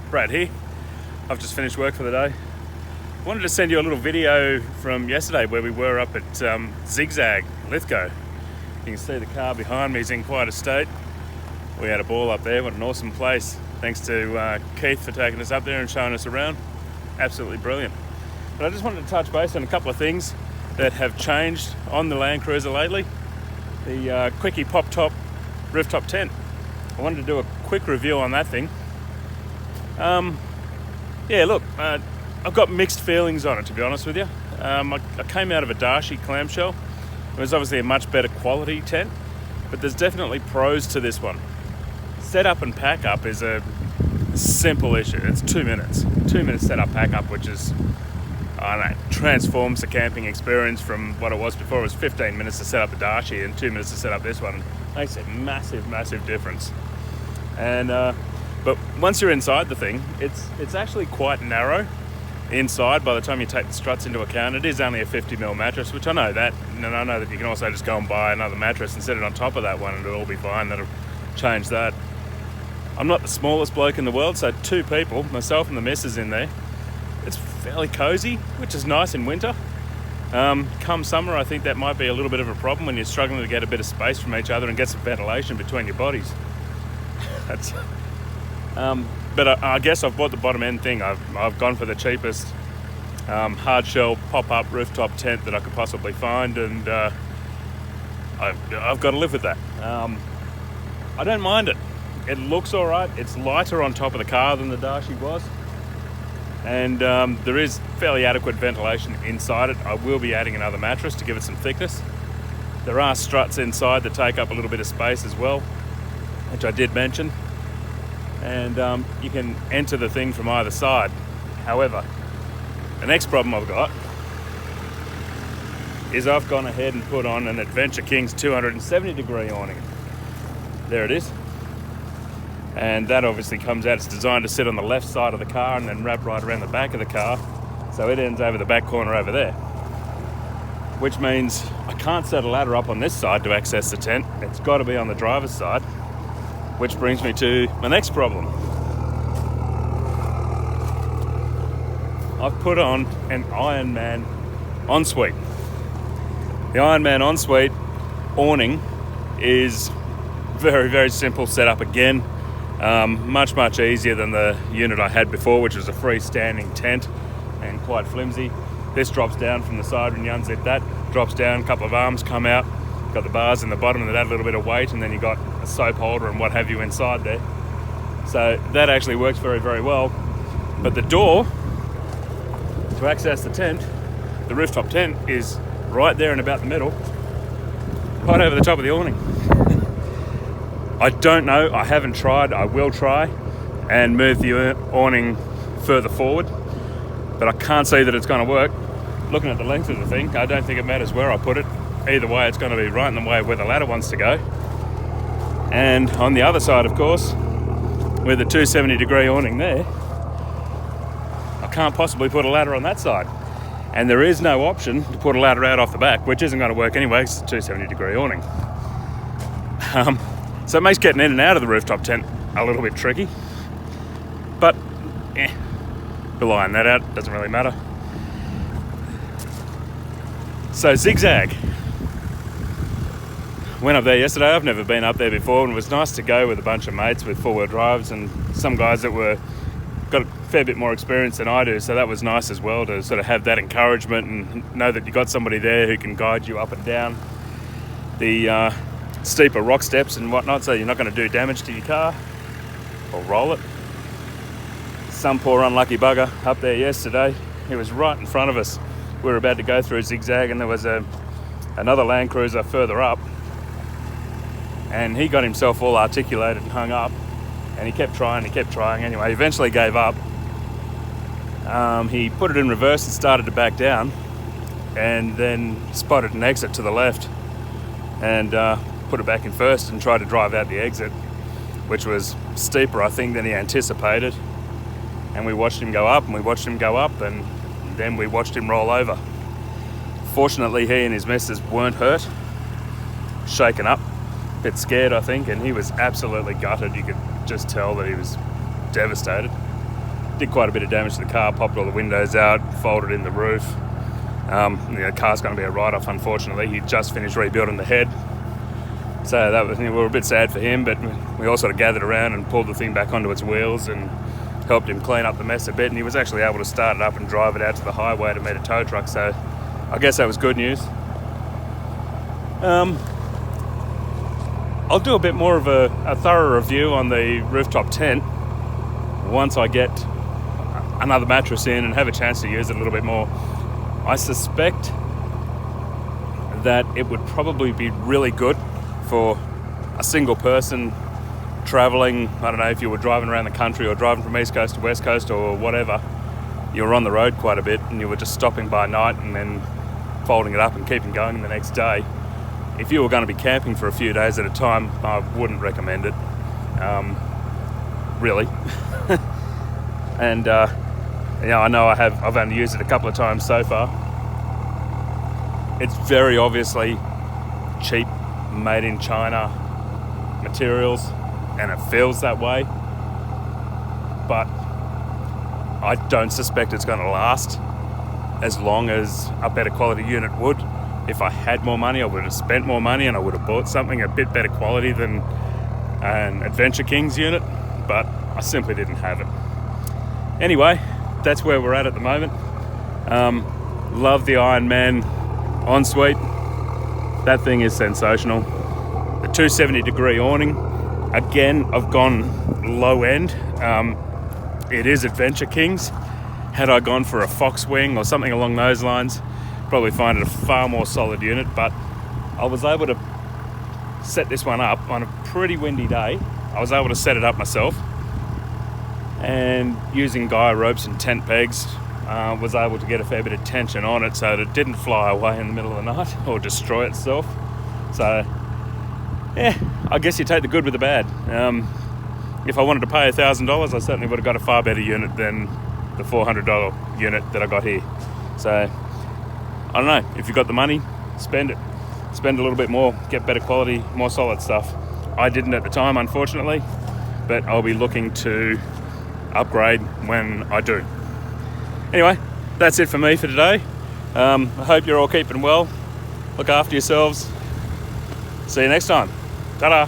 Brad here. I've just finished work for the day. Wanted to send you a little video from yesterday where we were up at Zig Zag, Lithgow. You can see the car behind me is in quite a state. We had a ball up there. What an awesome place. Thanks to Keith for taking us up there and showing us around. Absolutely brilliant. But I just wanted to touch base on a couple of things that have changed on the Land Cruiser lately. The Quickie Pop top rooftop tent. I wanted to do a quick review on that thing. I've got mixed feelings on it, to be honest with you. I came out of a Darche clamshell. It was obviously a much better quality tent, but there's definitely pros to this one. Setup and pack up is a simple issue. It's 2 minutes. 2 minutes setup pack up, which is, I don't know, transforms the camping experience from what it was before. It was 15 minutes to set up the Darche and 2 minutes to set up this one. Makes a massive difference. And but once you're inside the thing, it's actually quite narrow inside. By the time you take the struts into account, it is only a 50mm mattress, which I know that, and I know that you can also just go and buy another mattress and set it on top of that one and it'll all be fine. That'll change that. I'm not the smallest bloke in the world, so 2 people, myself and the missus, in there. It's fairly cozy, which is nice in winter. Come summer, I think that might be a little bit of a problem when you're struggling to get a bit of space from each other and get some ventilation between your bodies. That's, but I guess I've bought the bottom end thing. I've gone for the cheapest hard shell pop-up rooftop tent that I could possibly find, and I've got to live with that. I don't mind it. It looks all right. It's lighter on top of the car than the Darche was, and there is fairly adequate ventilation inside it. I will be adding another mattress to give it some thickness. There are struts inside that take up a little bit of space as well, which I did mention, and you can enter the thing from either side. However, the next problem I've got is I've gone ahead and put on an Adventure Kings 270-degree awning. There it is. And that obviously comes out. It's designed to sit on the left side of the car and then wrap right around the back of the car, so it ends over the back corner over there, which means I can't set a ladder up on this side to access the tent. It's got to be on the driver's side, which brings me to my next problem. I've put on an Ironman ensuite. The Ironman ensuite awning is very simple setup again. Much easier than the unit I had before, which was a freestanding tent and quite flimsy. This drops down from the side when you unzip that, drops down, a couple of arms come out, got the bars in the bottom that add a little bit of weight, and then you got a soap holder and what have you inside there. So that actually works very well. But the door to access the tent, the rooftop tent, is right there in about the middle, right over the top of the awning. I don't know, I haven't tried. I will try and move the awning further forward, but I can't see that it's going to work. Looking at the length of the thing, I don't think it matters where I put it. Either way, it's going to be right in the way of where the ladder wants to go. And on the other side, of course, with the 270-degree awning there, I can't possibly put a ladder on that side. And there is no option to put a ladder out off the back, which isn't going to work anyway because it's a 270-degree awning. So it makes getting in and out of the rooftop tent a little bit tricky. But, we'll iron that out, doesn't really matter. So Zig Zag. Went up there yesterday. I've never been up there before, and it was nice to go with a bunch of mates with four-wheel drives and some guys that got a fair bit more experience than I do, so that was nice as well to sort of have that encouragement and know that you got somebody there who can guide you up and down the steeper rock steps and whatnot, so you're not going to do damage to your car or roll it. Some poor unlucky bugger up there yesterday, he was right in front of us. We were about to go through Zig Zag and there was another Land Cruiser further up, and he got himself all articulated and hung up, and he kept trying. Anyway, he eventually gave up. He put it in reverse and started to back down, and then spotted an exit to the left and put it back in first and tried to drive out the exit, which was steeper, I think, than he anticipated. And we watched him go up, and we watched him go up, and then we watched him roll over. Fortunately, he and his missus weren't hurt, shaken up, a bit scared, I think, and he was absolutely gutted. You could just tell that he was devastated. did quite a bit of damage to the car, popped all the windows out, folded in the roof. The car's going to be a write-off, unfortunately. He just finished rebuilding the head. So that was, we were a bit sad for him, but we all sort of gathered around and pulled the thing back onto its wheels and helped him clean up the mess a bit, and he was actually able to start it up and drive it out to the highway to meet a tow truck, so I guess that was good news. I'll do a bit more of a thorough review on the rooftop tent once I get another mattress in and have a chance to use it a little bit more. I suspect that it would probably be really good for a single person traveling. I don't know, if you were driving around the country or driving from East Coast to West Coast or whatever, you were on the road quite a bit and you were just stopping by night and then folding it up and keeping going the next day. If you were going to be camping for a few days at a time, I wouldn't recommend it, really. And I know I've only used it a couple of times so far. It's very obviously cheap, made in China materials, and it feels that way, but I don't suspect it's going to last as long as a better quality unit would. If I had more money, I would have spent more money and I would have bought something a bit better quality than an Adventure Kings unit, but I simply didn't have it. Anyway, that's where we're at the moment. Love the Iron Man ensuite. That thing is sensational. The 270 degree awning, again, I've gone low end. It is Adventure Kings. Had I gone for a Fox wing or something along those lines, probably find it a far more solid unit, but I was able to set this one up on a pretty windy day. I was able to set it up myself, and using guy ropes and tent pegs, was able to get a fair bit of tension on it so that it didn't fly away in the middle of the night or destroy itself. So yeah, I guess you take the good with the bad. If I wanted to pay $1,000, I certainly would have got a far better unit than the $400 unit that I got here. So I don't know, if you've got the money, spend it. Spend a little bit more, get better quality, more solid stuff. I didn't at the time, unfortunately, but I'll be looking to upgrade when I do. Anyway, that's it for me for today. I hope you're all keeping well. Look after yourselves. See you next time. Ta-da.